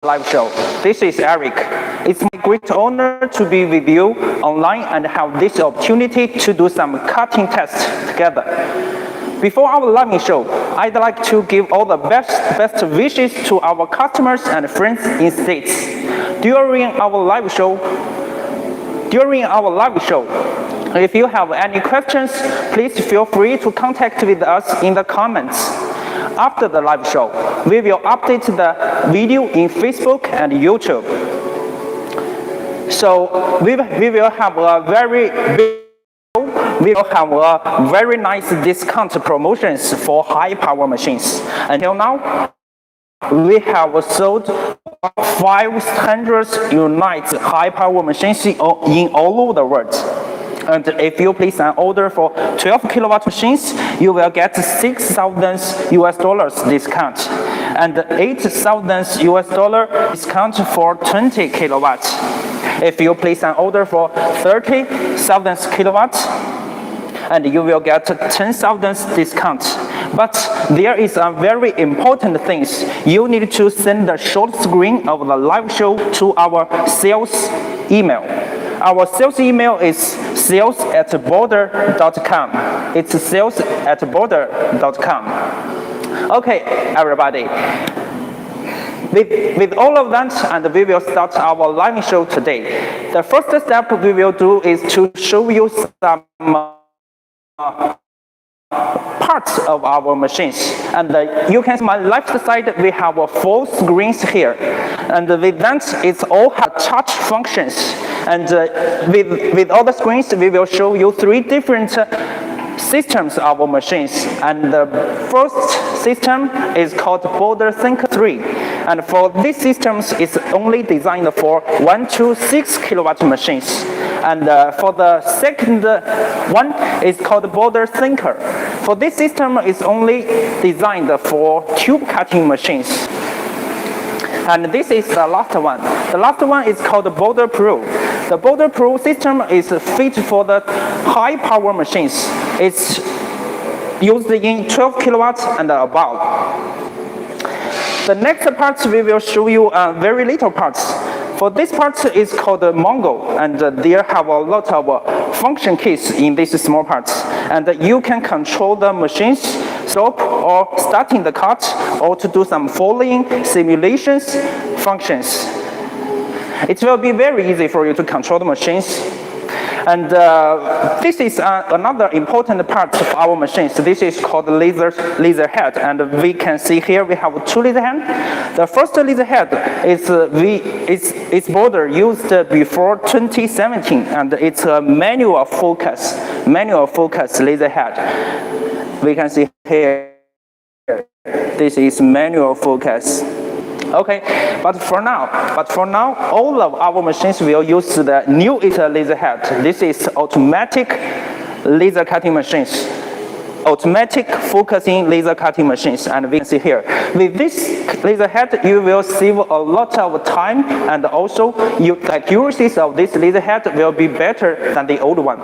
live show. This is Eric. It's my great honor to be with you online and have this opportunity to do some cutting tests together. Before our live show, I'd like to give all the best wishes to our customers and friends in States. During our live show, if you have any questions, please feel free to contact with us in the comments. After the live show, we will update the video in Facebook and YouTube. So we will have a very nice discount promotions for high power machines. Until now, we have sold 500 units high power machines in all over the world. And if you place an order for 12 kilowatt machines, you will get $6,000 discount and $8,000 discount for 20 kilowatts. If you place an order for 30,000 kilowatts, and you will get 10,000 discount. But there is a very important thing. You need to send the short screen of the live show to our sales email. Our sales email is sales@border.com. It's sales@border.com. Okay, everybody. With all of that, and we will start our live show today. The first step we will do is to show you some parts of our machines. And you can see my left side, we have 4 screens here. And with that, it's all have touch functions. And with all the screens, we will show you 3 different systems of our machines. And the first system is called Border Thinker 3. And for this system, it's only designed for 1 to 6 kilowatt machines. And for the second one is called Border Thinker. For this system, it's only designed for tube cutting machines. And this is the last one. The last one is called Border Pro. The Border Pro system is fit for the high power machines. It's used in 12 kilowatts and above. The next part we will show you very little parts. For this part is called Mongo, and there have a lot of function keys in these small parts. And you can control the machine's stop or starting the cut, or to do some following simulations functions. It will be very easy for you to control the machines. And this is another important part of our machines. This is called laser head. And we can see here we have 2 laser heads. The first laser head is Border used before 2017, and it's a manual focus laser head. We can see here, this is manual focus. Okay, but for now, all of our machines will use the new laser head. This is automatic laser cutting machines, automatic focusing laser cutting machines, and we can see here. With this laser head, you will save a lot of time, and also the accuracy of this laser head will be better than the old one.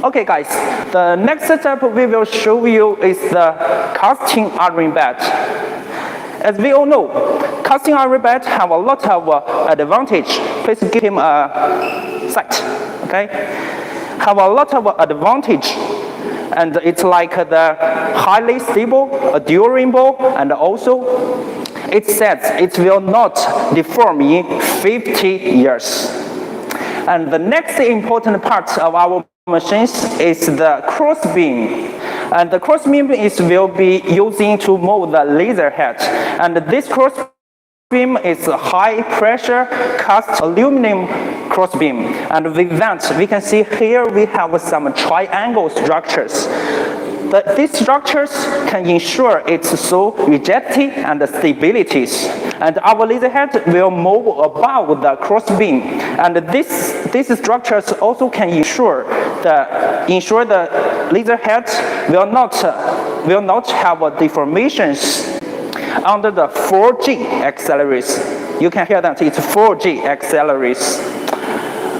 Okay, guys, the next step we will show you is the casting iron bed. As we all know, casting iron bed have a lot of advantage. Please give him a sight, okay? Have a lot of advantage, and it's like the highly stable, durable, and also it says it will not deform in 50 years. And the next important part of our machines is the cross beam. And the cross beam will be using to mold the laser head. And this cross beam is a high pressure cast aluminum cross beam. And with that, we can see here we have some triangle structures. These structures can ensure its rigidity and stabilities. And our laser head will move above the cross beam. And these structures also can ensure the laser head will not have deformations under the 4G accelerators. You can hear that it's 4G accelerators.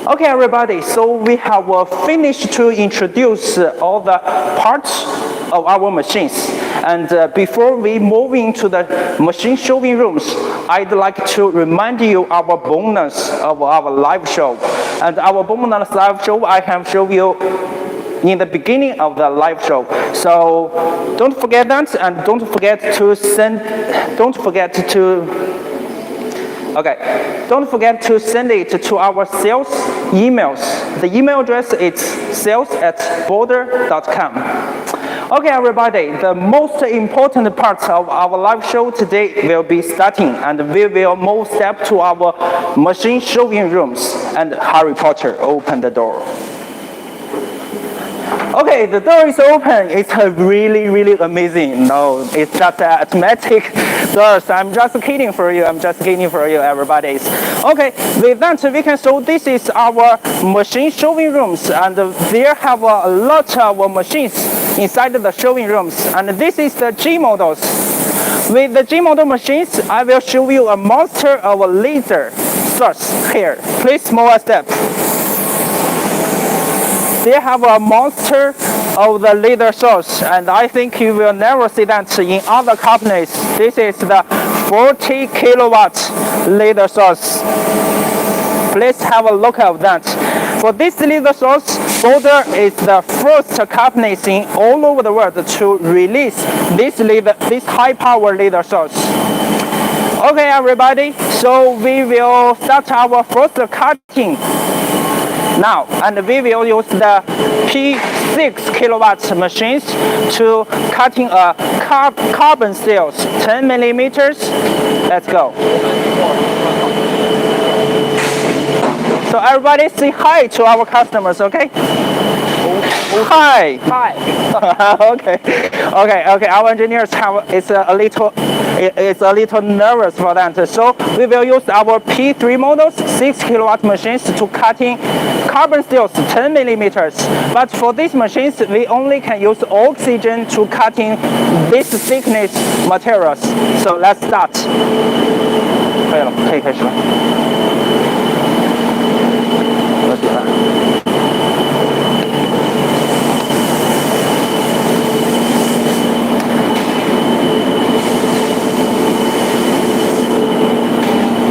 Okay, everybody, so we have finished to introduce all the parts of our machines. And before we move into the machine showing rooms, I'd like to remind you our bonus of our live show. And our bonus live show, I have shown you in the beginning of the live show. So don't forget that, and don't forget to send it to our sales emails. The email address is sales@border.com. Okay, everybody, the most important part of our live show today will be starting, and we will move step to our machine showing rooms. And Harry Potter, open the door. Okay, the door is open. It's really, really amazing. No, it's just automatic doors. I'm just kidding for you. Everybody. Okay, with that, we can show this is our machine showing rooms, and there have a lot of machines inside the showing rooms. And this is the G models. With the G model machines, I will show you a monster of a laser source here. Please move a step. They have a monster of the laser source, and I think you will never see that in other companies. This is the 40 kilowatt laser source. Please have a look at that. For this laser source, Border is the first company in all over the world to release this high power laser source. Okay, everybody, so we will start our first cutting now, and we will use the P6 kilowatt machines to cutting a carbon steels 10 millimeters. Let's go. So everybody say hi to our customers, okay? Hi. Hi. Okay. Our engineers it's a little nervous for that. So we will use our P3 models 6 kilowatt machines to cutting carbon steels 10 millimeters. But for these machines, we only can use oxygen to cutting this thickness materials. So let's start. 可以了，可以开始了。我喜欢。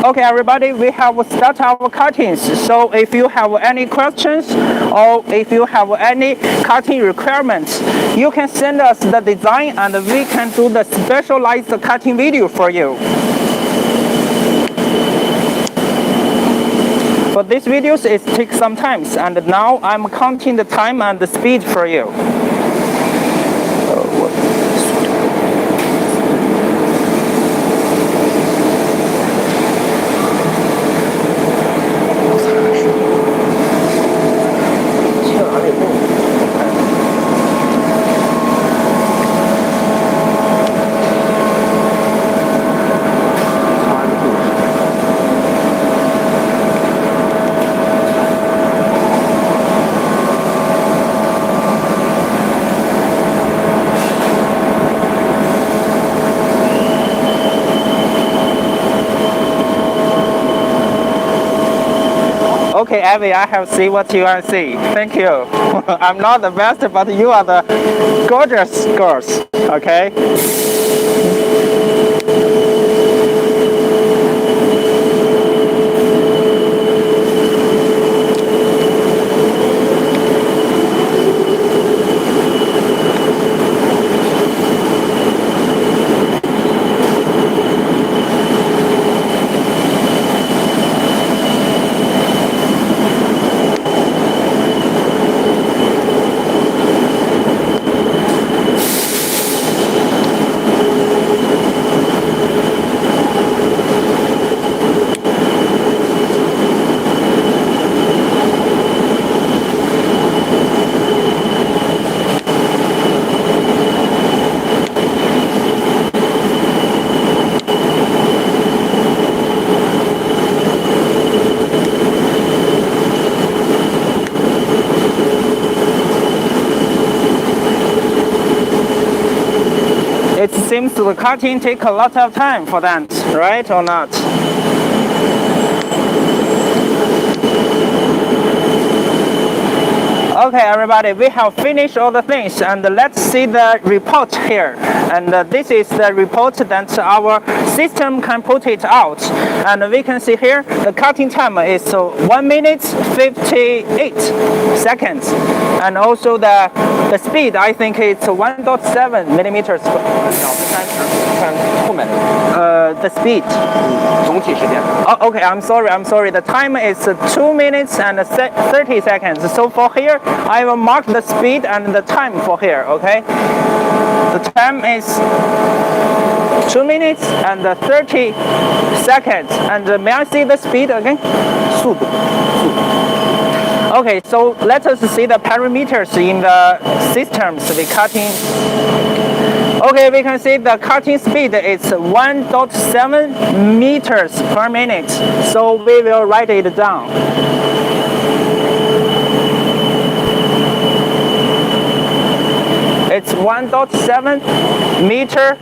Okay, everybody, we have started our cuttings. So if you have any questions or if you have any cutting requirements, you can send us the design and we can do the specialized cutting video for you. For these videos, it takes some time, and now I'm counting the time and the speed for you. Okay, Abby, I have seen what you want to see. Thank you. I'm not the best, but you are the gorgeous girls. Okay? It seems the cutting take a lot of time for that, right or not? Okay, everybody, we have finished all the things, and let's see the report here. And this is the report that our system can put it out. And we can see here the cutting time is 1 minute 58 seconds, and also the speed I think it's 1.7 millimeters. 看后面The speed. 总体时间。 Oh, okay, I'm sorry. The time is 2 minutes and 30 seconds. So for here, I will mark the speed and the time for here, okay? The time is 2 minutes and 30 seconds. And may I see the speed again? 速度。 Okay, so let us see the parameters in the systems we cutting. Okay, we can see the cutting speed is 1.7 meters per minute. So we will write it down. It's 1.7 meter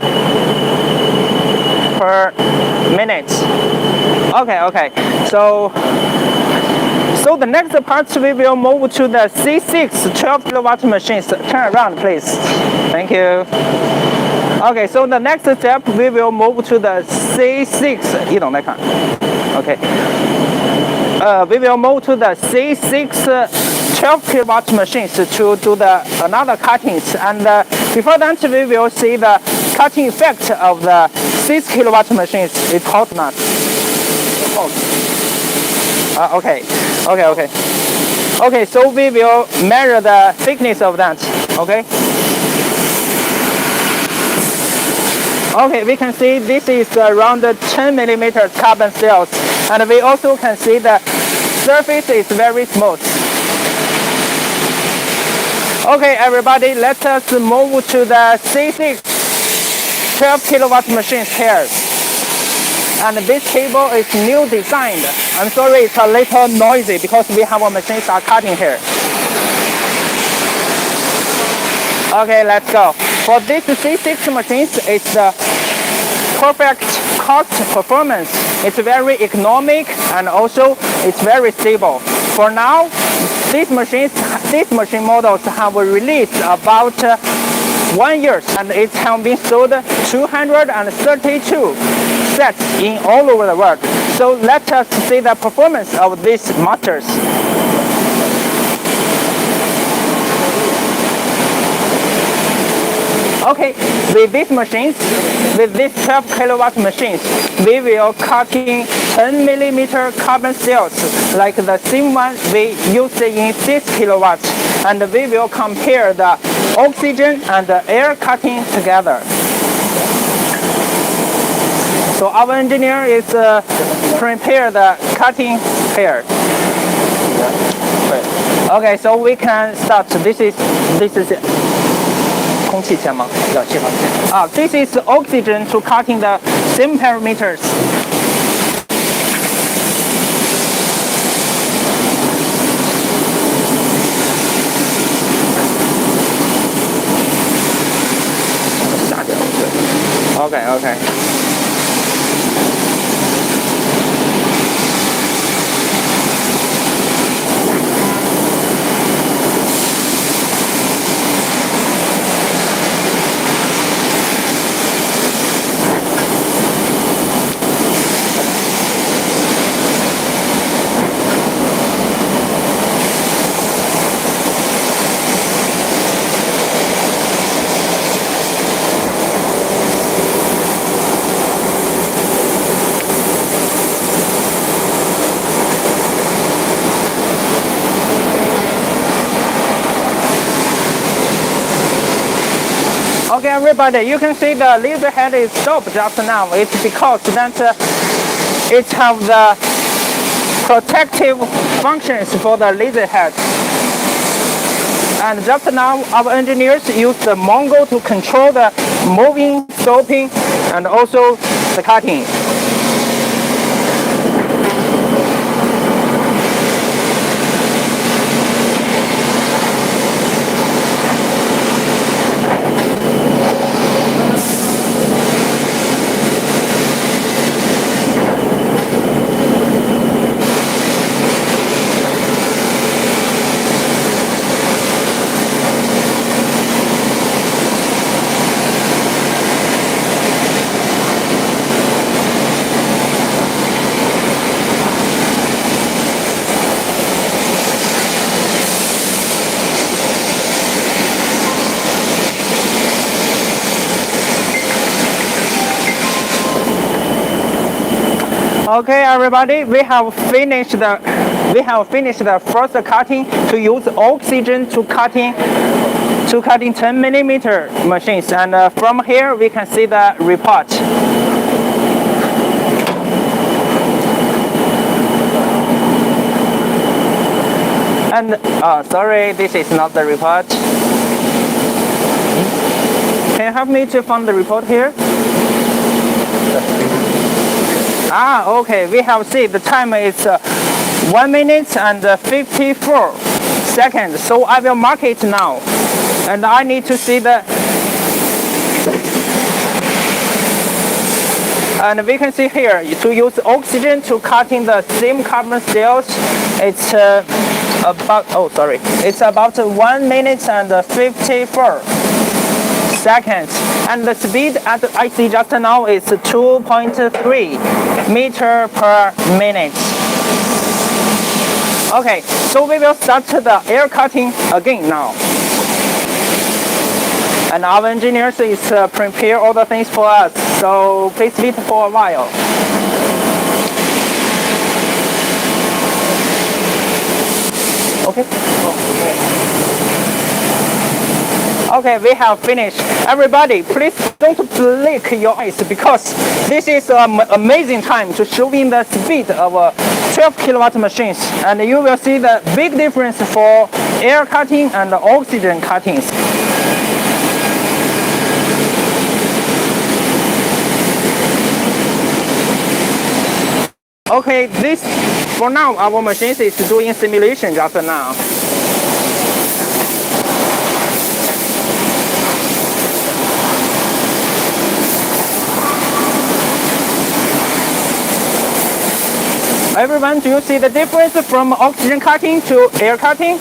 per minute. Okay. So the next part we will move to the C6 12 kilowatt machines. Turn around, please. Thank you. Okay, so the next step we will move to the C6. 一懂来看. Okay. We will move to the C6 12 kilowatt machines to do the another cuttings. And before that, we will see the cutting effect of the 6 kilowatt machines. It's hot not. Okay. Okay, so we will measure the thickness of that. Okay. Okay, we can see this is around 10 millimeters carbon steels, and we also can see the surface is very smooth. Okay, everybody, let us move to the C6 12 kilowatt machines here. And this cable is new designed. I'm sorry, it's a little noisy because we have our machines are cutting here. Okay, let's go. For this C6 machines, it's the perfect cost performance. It's very economic and also it's very stable. For now, these machine models have released about 1 year, and it has been sold 232 sets in all over the world. So let us see the performance of these motors. Okay, with these machines, with these 12 kilowatt machines, we will cutting 10 millimeter carbon steels like the same one we used in 6 kilowatts, and we will compare the oxygen and the air cutting together. So our engineer is prepare the cutting here. Okay, so we can start. This is 空气枪吗？气泡枪。This is oxygen to cutting the same parameters. Okay. Okay, everybody, you can see the laser head is stopped just now. It's because that it have the protective functions for the laser head. And just now, our engineers use the Mongo to control the moving, stopping, and also the cutting. Okay, everybody, we have finished the first cutting to use oxygen to cutting 10 millimeter machines, and from here we can see the report. And sorry, this is not the report. Can you help me to find the report here? Okay, we have seen the time is 1 minute and 54 seconds. So I will mark it now. And I need to see the... And we can see here, to use oxygen to cutting the same carbon steels, it's it's about 1 minute and 54 seconds. And the speed at I see just now is 2.3 meter per minute. Okay, so we will start the air cutting again now. And our engineers is prepare all the things for us. So please wait for a while. Okay. Okay, we have finished. Everybody, please don't blink your eyes because this is an amazing time to show in the speed of 12 kilowatt machines, and you will see the big difference for air cutting and oxygen cuttings. Okay, this for now our machines is doing simulation just now. Everyone, do you see the difference from oxygen cutting to air cutting?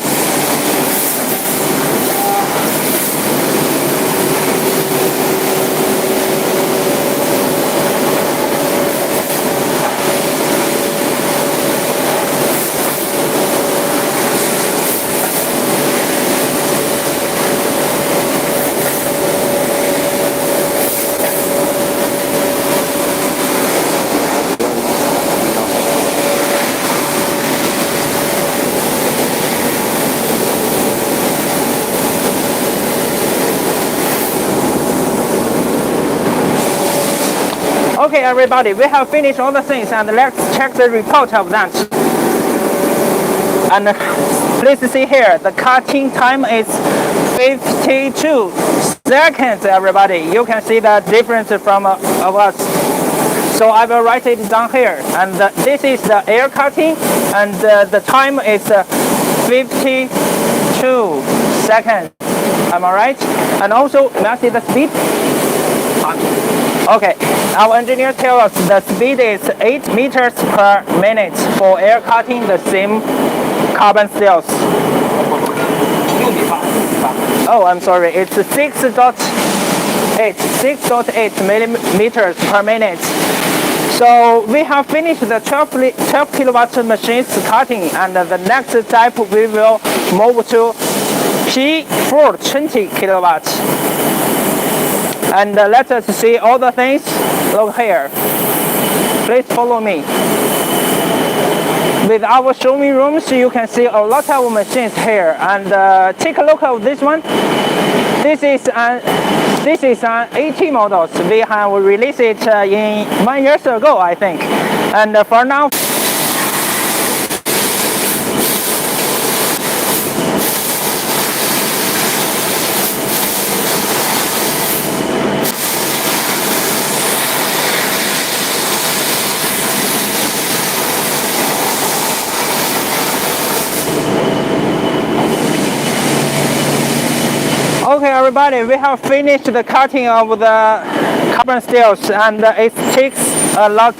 Okay, everybody, we have finished all the things, and let's check the report of that. And please see here, the cutting time is 52 seconds, everybody. You can see the difference from of us. So I will write it down here. And this is the air cutting, and the time is 52 seconds. Am I right? And also, may I see the speed? Okay, our engineer tells us the speed is 8 meters per minute for air cutting the same carbon steels. Oh, I'm sorry, it's 6.8 millimeters per minute. So we have finished the 12 kilowatt machines cutting, and the next step we will move to P4 20 kilowatts. And let us see all the things. Look here. Please follow me. With our showroom rooms, you can see a lot of machines here. And take a look at this one. This is an 80 models. We have released it in 1 year ago, I think. And for now. Okay, everybody, we have finished the cutting of the carbon steels, and it takes about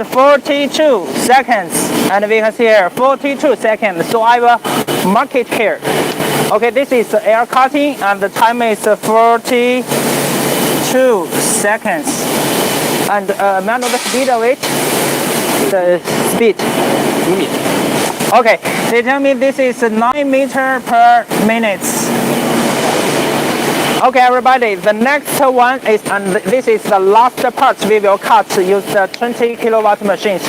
42 seconds. And we can see here 42 seconds. So I will mark it here. Okay, this is air cutting, and the time is 42 seconds. And may I know the speed of it? The speed. Okay, they tell me this is 9 meters per minute. Okay, everybody, the next one is, and this is the last part we will cut, use the 20 kilowatt machines.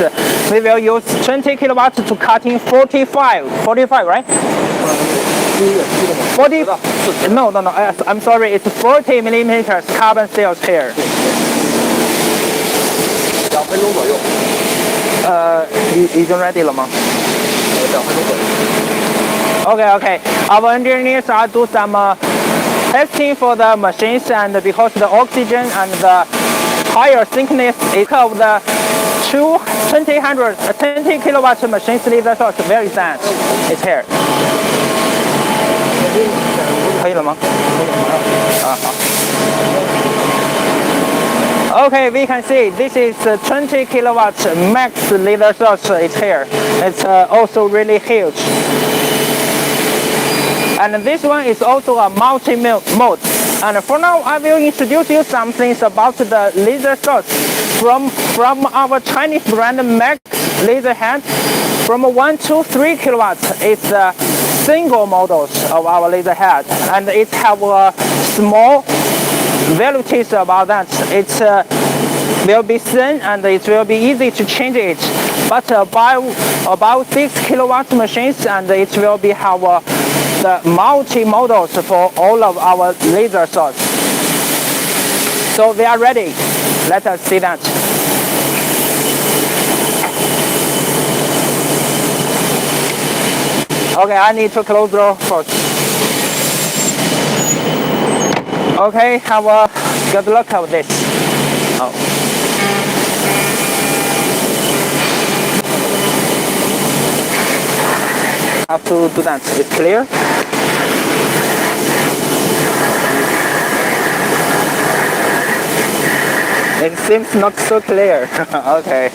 We will use 20 kilowatts to cutting 45, right? 40, no, I'm sorry, it's 40 millimeters carbon steels here. 2分钟左右。已经 ready 了吗？ 2分钟左右。 Okay. Our engineers are do some testing for the machines, and because the oxygen and the higher thickness is of the 20 kilowatt machines laser source very thin. It's here. 可以了吗？好。 Okay, we can see this is 20 kilowatt max laser source. It's here. It's also really huge. And this one is also a multi-mode. And for now, I will introduce you some things about the laser source from our Chinese brand Max laser head. From 1 to 3 kilowatts, it's single models of our laser head, and it have a small varieties about that. It will be thin and it will be easy to change it. But about 6 kilowatt machines, and it will be have the multi models for all of our laser source. So we are ready. Let us see that. Okay, I need to close the door first. Okay, have a good luck with this. Oh. Have to do that. It's clear? It seems not so clear. Okay.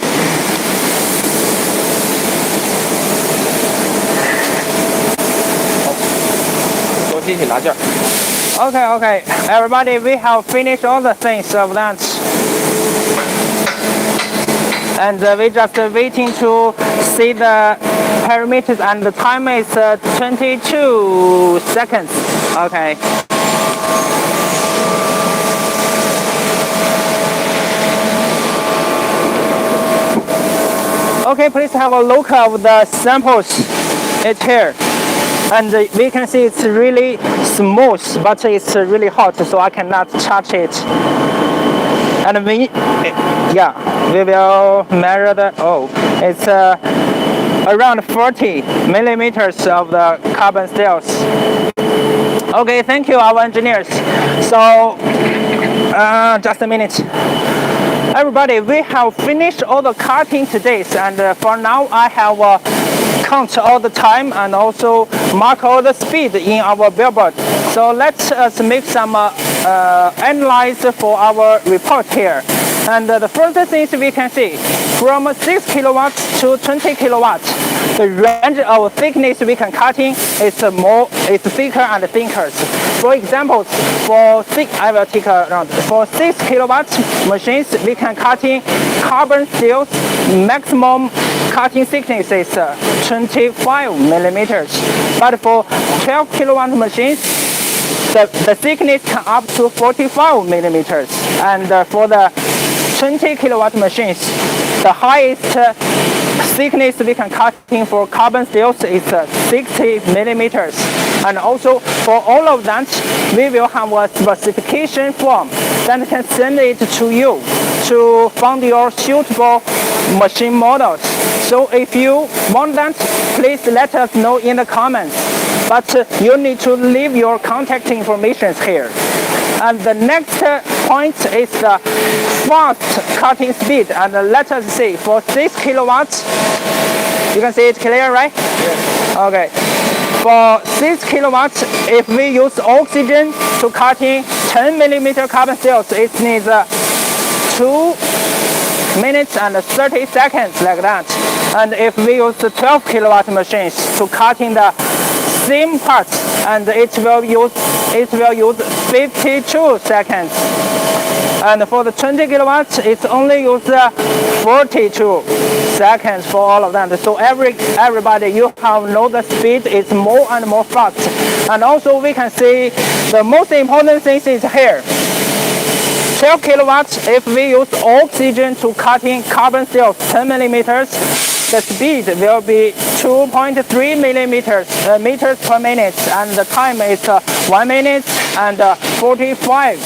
Okay. Everybody, we have finished all the things of that. And we just waiting to see the parameters, and the time is 22 seconds. Okay. Okay, please have a look of the samples. It's here. And we can see it's really smooth, but it's really hot, so I cannot touch it. And we will measure the, it's around 40 millimeters of the carbon steels. Okay, thank you, our engineers. So, just a minute. Everybody, we have finished all the cutting today, and for now I have count all the time and also mark all the speed in our billboard. So let us make some analyze for our report here. And the first things we can see, from 6 kilowatts to 20 kilowatts, the range of thickness we can cutting is thicker and thinner. For example, I will take around. For 6 kilowatts machines, we can cutting carbon steels. Maximum cutting thickness is 25 millimeters. But for 12 kilowatt machines, the thickness can up to 45 millimeters. And for the 20 kilowatt machines, the highest thickness we can cutting for carbon steels is 60 millimeters. And also for all of that, we will have a specification form that can send it to you to find your suitable machine models. So if you want that, please let us know in the comments. But you need to leave your contact information here. And the next point is the fast cutting speed. And let us see, for 6 kilowatts, you can see it clear, right? Yes. Okay. For 6 kilowatts, if we use oxygen to cutting 10 millimeter carbon steels, it needs 2 minutes and 30 seconds like that. And if we use the 12 kilowatt machines to cutting the same parts, and it will use 52 seconds. And for the 20 kilowatts, it's only use 42 seconds for all of them. So everybody, you have know the speed is more and more fast. And also we can see the most important thing is here. 12 kilowatts, if we use oxygen to cutting carbon steel 10 millimeters, the speed will be 2.3 meters per minute, and the time is 1 minute and 45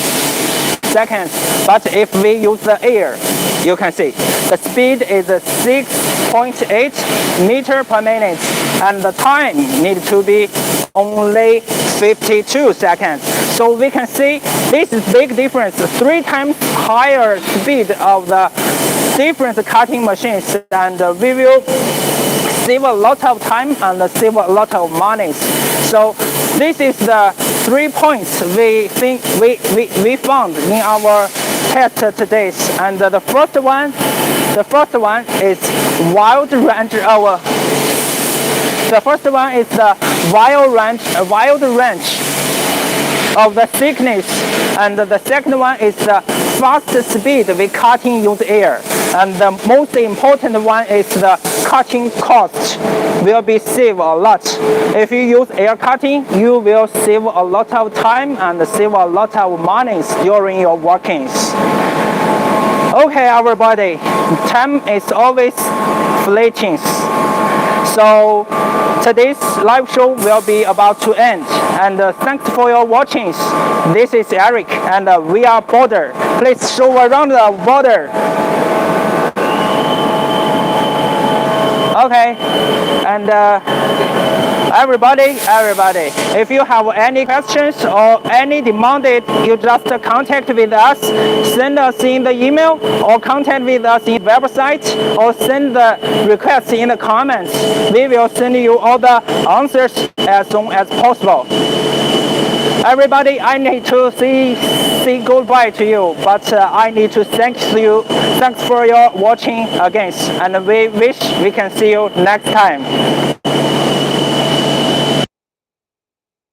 seconds. But if we use the air, you can see the speed is 6.8 meter per minute, and the time needs to be only 52 seconds. So we can see this is big difference, 3 times higher speed of the different cutting machines, and we will save a lot of time and save a lot of money. So this is the 3 points we think we found in our test today. And the first one is wild range. The first one is the wild range of the thickness, and the second one is the fast speed we cutting use air, and the most important one is the cutting cost will be save a lot. If you use air cutting, you will save a lot of time and save a lot of money during your workings. Okay, everybody, time is always fleeting. So today's live show will be about to end, and thanks for your watching. This is Eric, and we are Border. Please show around the border. Okay, and everybody, if you have any questions or any demanded, you just contact with us, send us in the email, or contact with us in the website, or send the request in the comments. We will send you all the answers as soon as possible. Everybody, I need to say goodbye to you, but I need to thank you. Thanks for your watching again, and we wish we can see you next time.